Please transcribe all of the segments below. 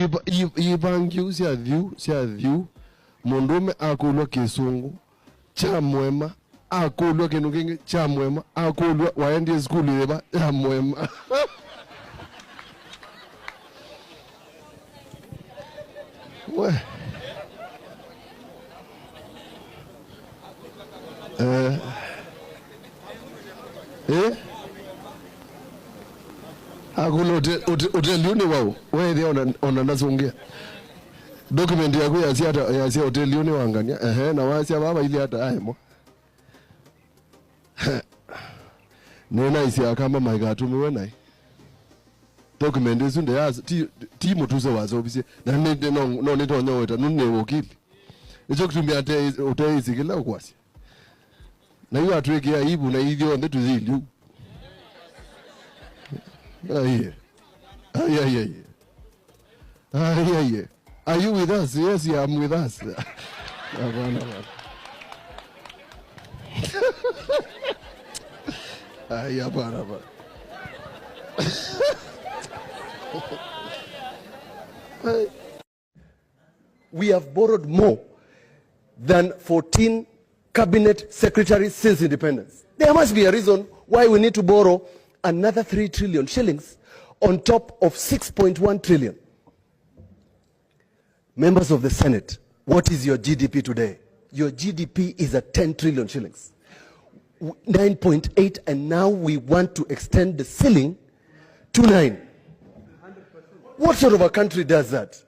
Ibangiu sia dhiu mundume akulwa kisungu cha mwema akulwa kintu kingi cha mwema akulwa waendie skulu yeba cha mwema. We akula hotel yuni wao wewe ona nazongea document yako ya sia hotel yuni wangania na wasia baba ile hata aimo nena isia kama maigatu miwe document isunde yazi ti mutuze wazo bise na nende no nito nyoweta nune wokili icho kutumia ate utaizi kila ukwasi na hiyo atuweke aibu na hivyo ndetu zili aye. Are you with us? Yes, yeah, I'm with us. We have borrowed more than 14 cabinet secretaries since independence. There must be a reason why we need to borrow another 3 trillion shillings on top of 6.1 trillion. Members of the Senate, what is your GDP today? Your GDP is at 10 trillion shillings. 9.8, and now we want to extend the ceiling to 9. 100%. What sort of a country does that?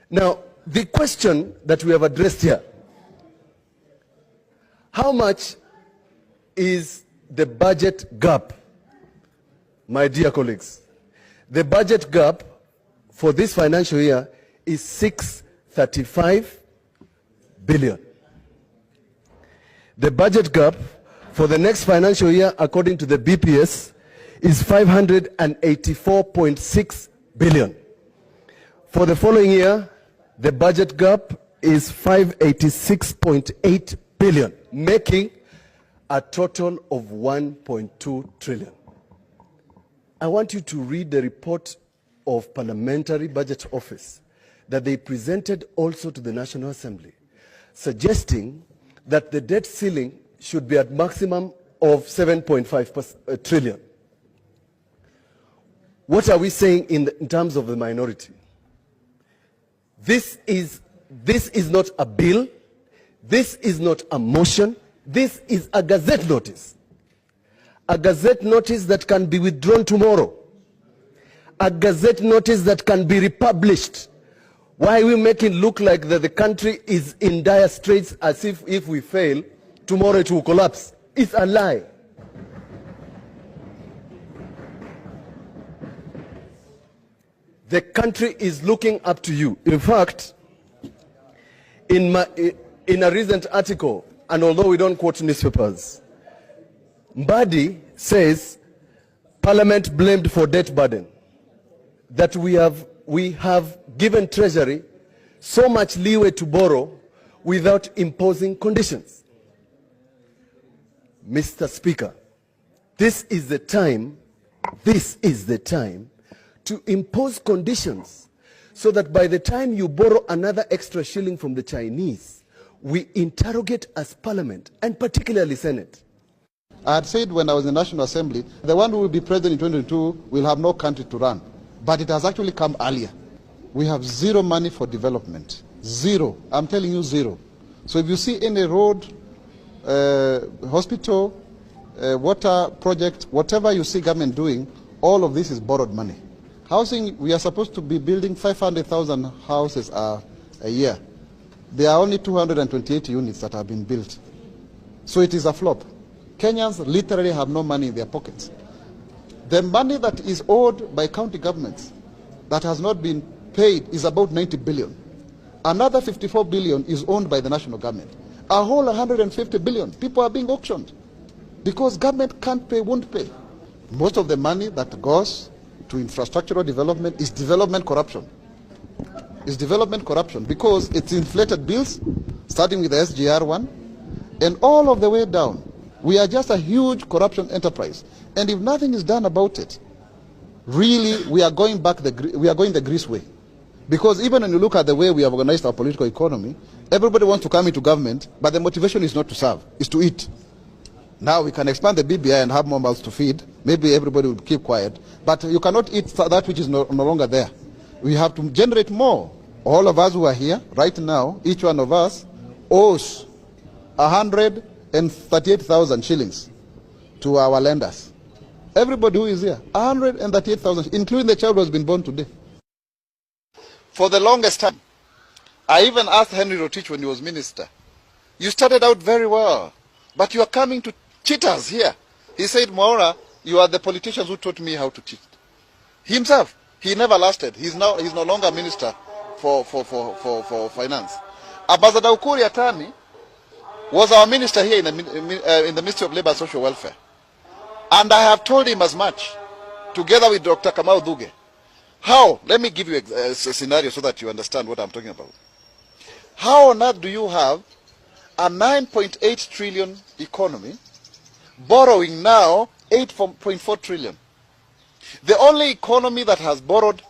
Now, the question that we have addressed here, how much is the budget gap? My dear colleagues, the budget gap for this financial year is 635 billion. The budget gap for the next financial year, according to the BPS, is 584.6 billion. For the following year, the budget gap is 586.8 billion, making a total of 1.2 trillion. I want you to read the report of Parliamentary Budget Office that they presented also to the National Assembly, suggesting that the debt ceiling should be at maximum of 7.5 trillion. What are we saying in terms of the minority? This is not a bill. This is not a motion. This is a gazette notice. A gazette notice that can be withdrawn tomorrow. A gazette notice that can be republished. Why are we making it look like that the country is in dire straits, as if we fail, tomorrow it will collapse? It's a lie. The country is looking up to you. In fact, in a recent article, and although we don't quote newspapers, Mbadi says Parliament blamed for debt burden, that we have given Treasury so much leeway to borrow without imposing conditions. Mr. Speaker, this is the time to impose conditions so that by the time you borrow another extra shilling from the Chinese, we interrogate as Parliament, and particularly Senate. I had said when I was in the National Assembly, the one who will be president in 2022 will have no country to run. But it has actually come earlier. We have zero money for development. Zero. I'm telling you, zero. So if you see any road, hospital, water project, whatever you see government doing, all of this is borrowed money. Housing, we are supposed to be building 500,000 houses a year. There are only 228 units that have been built. So it is a flop. Kenyans literally have no money in their pockets. The money that is owed by county governments that has not been paid is about 90 billion. Another 54 billion is owned by the national government. A whole 150 billion. People are being auctioned because government can't pay, won't pay. Most of the money that goes to infrastructural development is development corruption. It's development corruption because it's inflated bills, starting with the SGR one, and all of the way down. We are just a huge corruption enterprise. And if nothing is done about it, really we are going the Greece way. Because even when you look at the way we have organized our political economy, everybody wants to come into government, but the motivation is not to serve, it's to eat. Now we can expand the BBI and have more mouths to feed. Maybe everybody will keep quiet. But you cannot eat that which is no longer there. We have to generate more. All of us who are here right now, each one of us owes 138,000 shillings to our lenders. Everybody who is here, 138,000, including the child who has been born today. For the longest time, I even asked Henry Rotich when he was minister, you started out very well, but you are coming to cheat us here. He said, Mwaura, you are the politicians who taught me how to cheat. Himself, he never lasted. He's no longer minister for finance. Ambassador Ukuri Atani was our minister here in the Ministry of Labour and Social Welfare. And I have told him as much, together with Dr. Kamau Duge. How? Let me give you a scenario so that you understand what I'm talking about. How on earth do you have a 9.8 trillion economy borrowing now 8.4 trillion? The only economy that has borrowed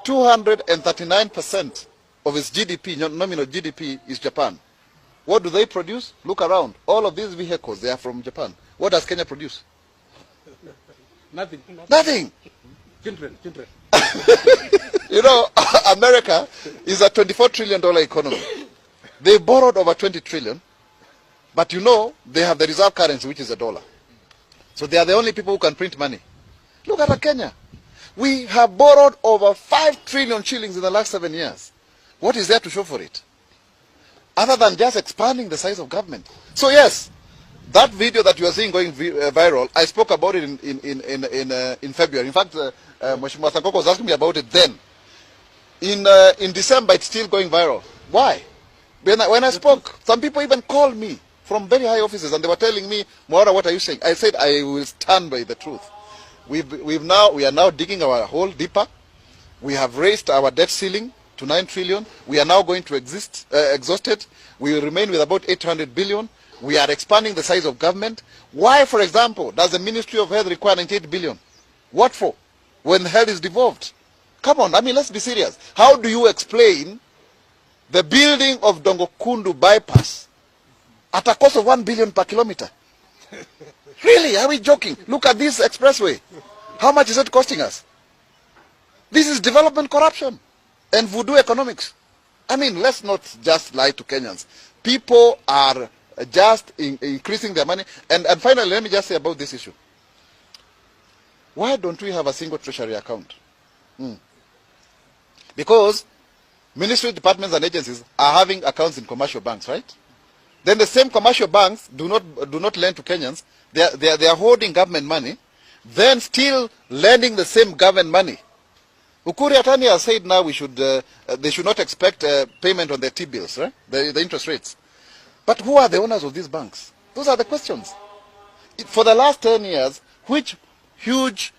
239% of its GDP, nominal GDP, is Japan. What do they produce? Look around. All of these vehicles, they are from Japan. What does Kenya produce? Nothing. Nothing. Children. You know, America is a $24 trillion economy. They borrowed over 20 trillion, but you know, they have the reserve currency, which is a dollar. So they are the only people who can print money. Look at Kenya. We have borrowed over 5 trillion shillings in the last 7 years. What is there to show for it? Other than just expanding the size of government. So yes, that video that you are seeing going viral, I spoke about it in February. In fact, Mheshimiwa Sankoko was asking me about it then. In December, it's still going viral. Why? When I spoke, some people even called me from very high offices and they were telling me, Mwaura, what are you saying? I said, I will stand by the truth. We are now digging our hole deeper. We have raised our debt ceiling to 9 trillion. We are now going to exhaust it. We will remain with about 800 billion. We are expanding the size of government. Why, for example, does the Ministry of Health require 98 billion? What for? When health is devolved. Come on, I mean, let's be serious. How do you explain the building of Dongokundu bypass at a cost of 1 billion per kilometer? Really, are we joking? Look at this expressway. How much is it costing us? This is development corruption and voodoo economics. I mean, let's not just lie to Kenyans. People are just increasing their money. And finally, let me just say about this issue. Why don't we have a single treasury account? Because ministry departments and agencies are having accounts in commercial banks, right? Then the same commercial banks do not lend to Kenyans. They are holding government money, then still lending the same government money. Ukuri Atani has said now they should not expect payment on their T-bills, right? The interest rates. But who are the owners of these banks? Those are the questions. For the last 10 years, which huge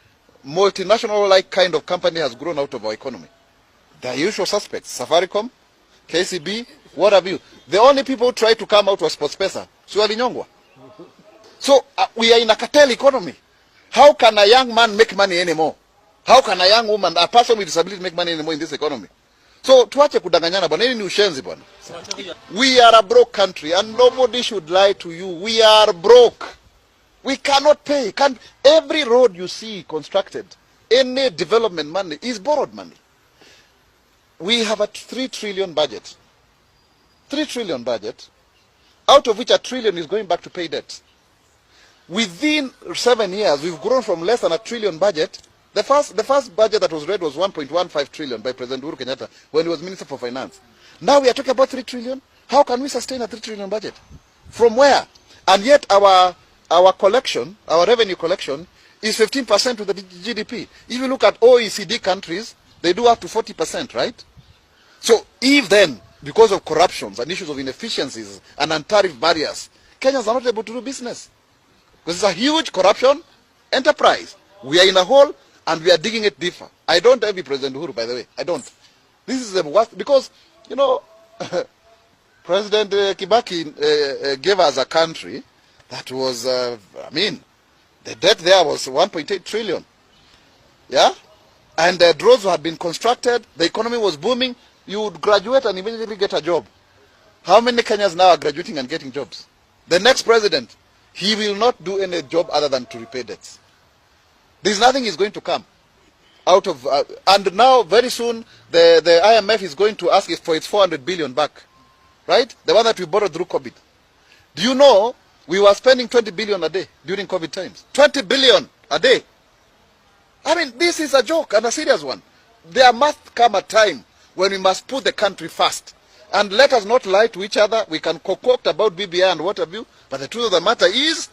multinational-like kind of company has grown out of our economy? The usual suspects, Safaricom, KCB, what have you. The only people who tried to come out was SportsPesa, Sualinyongwa. So we are in a cartel economy. How can a young man make money anymore? How can a young woman, a person with disability make money anymore in this economy? So tuache kudanganyana bwana, hii ni ushenzi bwana. We are a broke country and nobody should lie to you. We are broke. We cannot pay. Every road you see constructed, any development money is borrowed money. We have a 3 trillion budget. 3 trillion budget, out of which 1 trillion is going back to pay debt. Within 7 years, we've grown from less than 1 trillion budget. The first budget that was read was 1.15 trillion by President Uhuru Kenyatta when he was Minister for Finance. Now we are talking about 3 trillion. How can we sustain a 3 trillion budget? From where? And yet our collection, our revenue collection, is 15% of the GDP. If you look at OECD countries, they do up to 40%, right? So if then, because of corruptions and issues of inefficiencies and non-tariff barriers, Kenyans are not able to do business. Because it's a huge corruption enterprise. We are in a hole and we are digging it deeper. I don't envy President Uhuru, by the way. I don't. This is the worst, because, you know, President Kibaki gave us a country that was, I mean, the debt there was 1.8 trillion. Yeah? and roads had been constructed, the economy was booming, you would graduate and immediately get a job. How many Kenyans now are graduating and getting jobs? The next president, he will not do any job other than to repay debts. There's nothing is going to come out of, and now very soon the IMF is going to ask for its 400 billion back, right? The one that we borrowed through COVID. Do you know we were spending 20 billion a day during COVID times? 20 billion a day. I mean, this is a joke and a serious one. There must come a time when we must put the country first. And let us not lie to each other. We can concoct about BBI and what have you, but the truth of the matter is